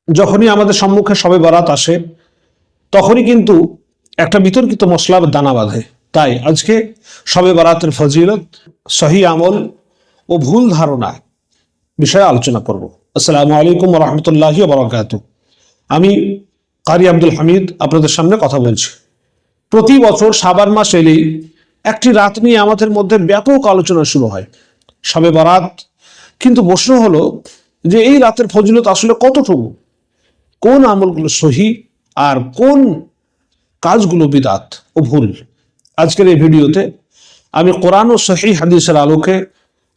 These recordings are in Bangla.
যখনই আমাদের সম্মুখে শবে বরাত আসে তখনই কিন্তু একটা বিতর্কিত মশলার দানা বাঁধে। তাই আজকে শবে বরাতের ফজিলত, সহি আমল ও ভুল ধারণা বিষয়ে আলোচনা করব। আসসালামু আলাইকুম ওয়া রাহমাতুল্লাহি ওয়া বারাকাতুহু। আমি কারি আব্দুল হামিদ আপনাদের সামনে কথা বলছি। প্রতি বছর শাবান মাস এলেই একটি রাত নিয়ে আমাদের মধ্যে ব্যাপক আলোচনা শুরু হয়, শবে বরাত। কিন্তু প্রশ্ন হলো যে এই রাতের ফজিলত আসলে কতটুকু, কোন আমলগুলো সহি আর কোন কাজগুলো বিদআত ও ভুল। আজকের এই ভিডিওতে আমি কোরআন ও সহিহ হাদিসের আলোকে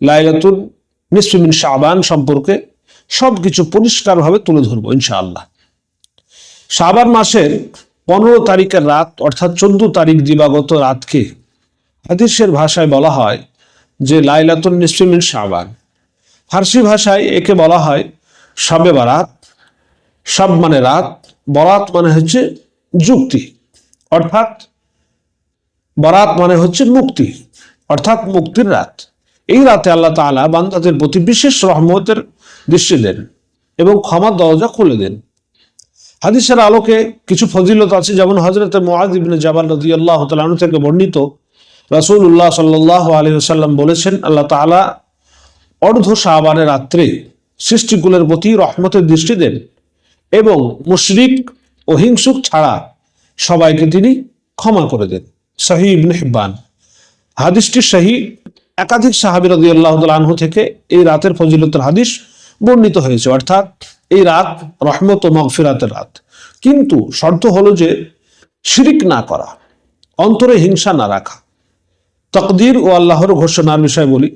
লাইলাতুল নিসফি মিন শাবান সম্পর্কে সবকিছু পরিষ্কারভাবে তুলে ধরবো ইনশাআল্লাহ। শাবান মাসের 15 তারিখের রাত অর্থাৎ 14 তারিখ দিবাগত রাতকে হাদিসের ভাষায় বলা হয় যে লাইলাতুল নিসফি মিন শাবান। ফার্সি ভাষায় একে বলা হয় শবে বরাত। শব মানে রাত, বরাত মানে হচ্ছে যুক্তি, অর্থাৎ বরাত মানে হচ্ছে মুক্তি, অর্থাৎ মুক্তির রাত। এই রাতে আল্লাহ তাআলা বান্দাদের প্রতি বিশেষ রহমতের দৃষ্টি দেন এবং ক্ষমার দরজা খুলে দেন। হাদিসের আলোকে কিছু ফজিলত আছে, যেমন হযরত মুআয ইবনে জাবাল রাদিয়াল্লাহু তাআলা আনহু থেকে বর্ণিত, রাসূলুল্লাহ সাল্লাল্লাহু আলাইহি ওয়াসাল্লাম বলেছেন, আল্লাহ তাআলা অর্ধ শাবানের রাত্রে সৃষ্টিকুলের প্রতি রহমতের দৃষ্টি দেন এবং মুশরিক ও হিংসুক ছাড়া সবাইকে তিনি ক্ষমা করে দেন। সহিহ ইবনে হিব্বান। হাদিসটি সহিহ। একাধিক সাহাবী রাদিয়াল্লাহু তাআলা আনহু থেকে এই রাতের ফজিলতের হাদিস বর্ণিত হয়েছে, অর্থাৎ এই রাত রহমত ও মাগফিরাতের রাত। কিন্তু শর্ত হলো যে শিরিক না করা, অন্তরে হিংসা না রাখা। তাকদীর ও আল্লাহর ঘোষণার বিষয় বলি।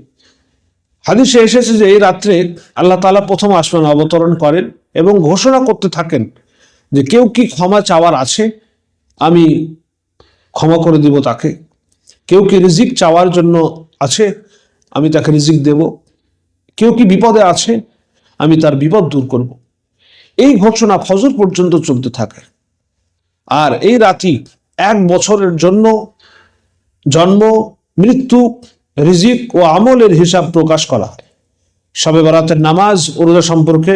হাদিসে এসেছে যে এই রাত্রে আল্লাহ তাআলা প্রথম আসমানে অবতরণ করেন এবং ঘোষণা করতে থাকেন যে কেউ কি ক্ষমা চাওয়ার আছে, আমি ক্ষমা করে দিব তাকে। কেউ কি রিজিক চাওয়ার জন্য আছে, আমি তাকে রিজিক দেব। কেউ কি বিপদে আছে, আমি তার বিপদ দূর করব। এই ঘোষণা ফজর পর্যন্ত চলতে থাকে। আর এই রাতি 1 বছরের জন্য জন্ম, মৃত্যু, রিজিক ও আমলের হিসাব প্রকাশ করা হয়। শবে বরাতের নামাজ ও রোজা সম্পর্কে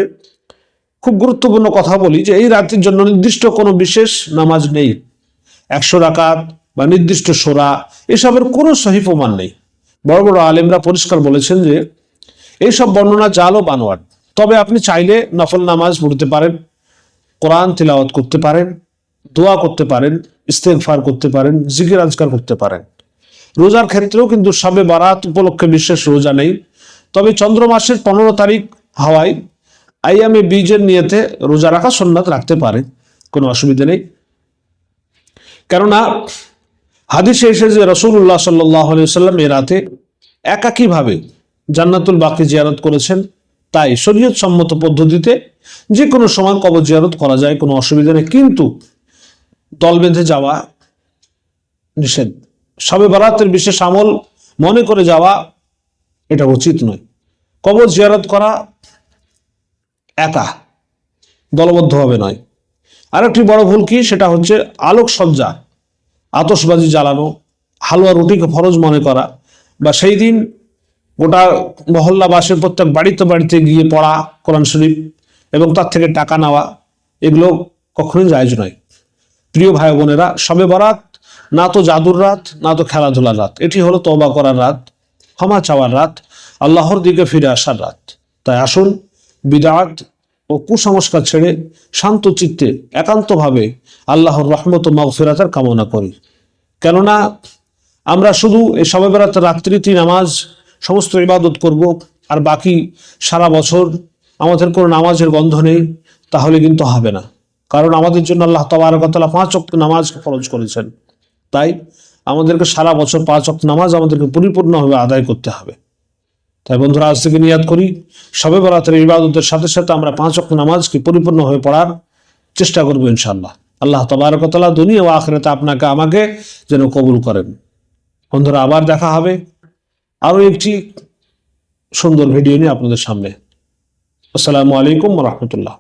খুব গুরুত্বপূর্ণ কথা বলি যে এই রাতের জন্য নির্দিষ্ট কোনো বিশেষ নামাজ নেই। 100 রাকাত বা নির্দিষ্ট সূরা এসবের কোনো সহিহ প্রমাণ নেই। বড় বড় আলেমরা পরিষ্কার বলেছেন যে এইসব বর্ণনা জাল ও বানোয়াট। তবে আপনি চাইলে নফল নামাজ পড়তে পারেন, কোরআন তিলাওয়াত করতে পারেন, দোয়া করতে পারেন, ইস্তেগফার করতে পারেন, জিকির আজকার করতে পারেন। রোজার ক্ষেত্রেও কিন্তু শবে বরাত উপলক্ষে বিশেষ রোজা নেই। তবে চন্দ্র মাসের 15 তারিখ হওয়ায় আইয়ামে বীজের নিয়তে রোজা রাখা সুন্নাত রাখতে পারে, কোনো অসুবিধা নেই। কেননা হাদিসে এসেছে রাসূলুল্লাহ সাল্লাল্লাহু আলাইহি ওয়াসাল্লাম এই রাতে একাকীভাবে জান্নাতুল বাকি জিয়ারত করেছেন। তাই শরীয়ত সম্মত পদ্ধতিতে যে কোনো সময় কবর জিয়ারত করা যায়, কোনো অসুবিধা নেই। কিন্তু দল বেঁধে যাওয়া নিষেধ। শবে বরাতের বিশেষ আমল মনে করে যাওয়া এটা উচিত নয়। কবর জিয়ারত করা একা, দলবদ্ধভাবে নয়। আরেকটি বড় ভুল কি, সেটা হচ্ছে আলোকসজ্জা, আতশবাজি জ্বালানো, হালুয়া রুটিকে ফরজ মনে করা, বা সেই দিন গোটা মহল্লাবাসীর প্রত্যেক বাড়িতে বাড়িতে গিয়ে পড়া কোরআন শরীফ এবং তার থেকে টাকা নেওয়া, এগুলো কখনোই জায়েজ নয়। প্রিয় ভাই বোনেরা, শবে বরাত না তো জাদুর রাত, না তো খেলাধুলার রাত। এটি হলো তওবা করার রাত, ক্ষমা চাওয়ার রাত, আল্লাহর দিকে ফিরে আসার রাত। তাই আসুন বিদআত ও কুসংস্কার ছেড়ে শান্ত চিত্তে একান্তভাবে আল্লাহর রহমত ও মাগফিরাতের কামনা করি। কেননা আমরা শুধু এই শবে বরাতের রাত্রিতে নামাজ সমস্ত ইবাদত করব আর বাকি সারা বছর আমাদের কোনো নামাজের গন্ধ নেই, তাহলে কিন্তু হবে না। কারণ আমাদের জন্য আল্লাহ তাবারক ওয়া তাআলা 5 ওয়াক্ত নামাজকে ফরজ করেছেন। তাই আমাদেরকে সারা বছর 5 ওয়াক্ত নামাজ আমাদেরকে পরিপূর্ণভাবে আদায় করতে হবে। তাই বন্ধুরা, আজ থেকে নিয়াত করি শবে বরাতের ইবাদতের সাথে সাথে আমরা 5 ওয়াক্ত নামাজকে পরিপূর্ণভাবে পড়ার চেষ্টা করব ইনশাআল্লাহ। আল্লাহ তাবারক ওয়া তাআলা দুনিয়া ও আখিরাতে আপনাকে আমাকে যেন কবুল করেন। বন্ধুরা, আবার দেখা হবে আরো একটি সুন্দর ভিডিও নিয়ে আপনাদের সামনে। আসসালামু আলাইকুম ওয়া রাহমাতুল্লাহ।